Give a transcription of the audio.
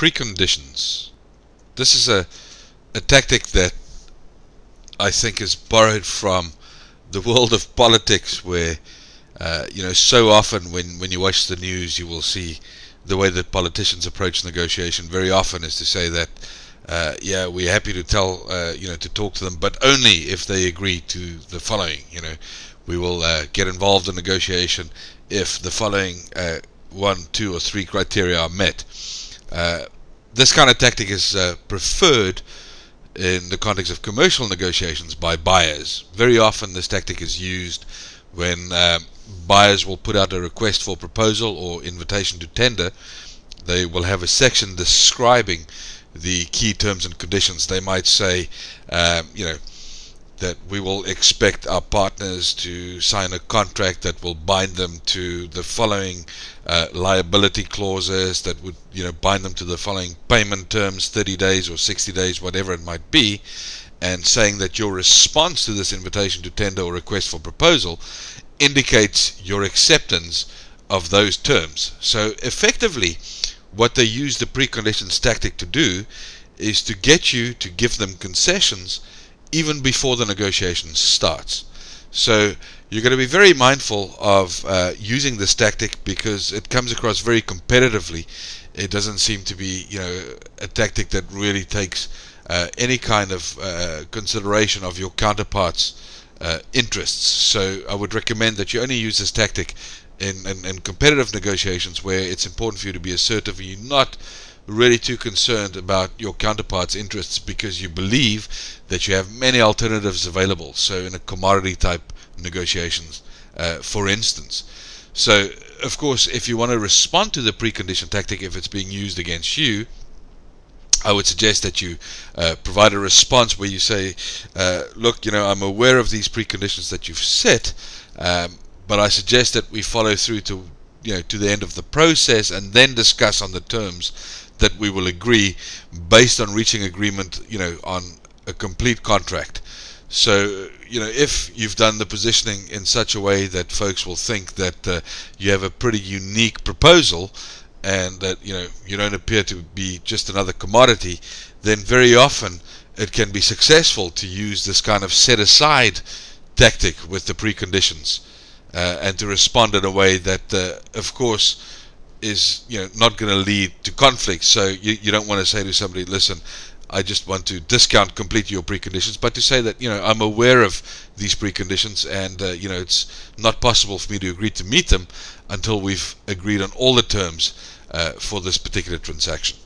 Preconditions. This is a tactic that I think is borrowed from the world of politics, where so often when you watch the news, you will see the way that politicians approach negotiation very often is to say that yeah, we're happy to tell to talk to them, but only if they agree to the following. We will get involved in negotiation if the following 1, 2, or 3 criteria are met. This kind of tactic is preferred in the context of commercial negotiations by buyers. Very often this tactic is used when buyers will put out a request for proposal or invitation to tender. They will have a section describing the key terms and conditions. They might say that we will expect our partners to sign a contract that will bind them to the following liability clauses, that would bind them to the following payment terms, 30 days or 60 days, whatever it might be, and saying that your response to this invitation to tender or request for proposal indicates your acceptance of those terms. So effectively, what they use the preconditions tactic to do is to get you to give them concessions even before the negotiation starts. So you're going to be very mindful of using this tactic, because it comes across very competitively. It doesn't seem to be a tactic that really takes any kind of consideration of your counterpart's interests. So I would recommend that you only use this tactic in competitive negotiations, where it's important for you to be assertive and you're not really too concerned about your counterpart's interests, because you believe that you have many alternatives available. So in a commodity type negotiations, for instance. So of course, if you want to respond to the precondition tactic, if it's being used against you, I would suggest that you provide a response where you say, look, I'm aware of these preconditions that you've set, but I suggest that we follow through to the end of the process and then discuss on the terms that we will agree based on reaching agreement on a complete contract. So if you've done the positioning in such a way that folks will think that you have a pretty unique proposal, and that you don't appear to be just another commodity, then very often it can be successful to use this kind of set aside tactic with the preconditions, and to respond in a way that of course is not going to lead to conflict. So you don't want to say to somebody, listen, I just want to discount completely your preconditions, but to say that I'm aware of these preconditions, and it's not possible for me to agree to meet them until we've agreed on all the terms for this particular transaction.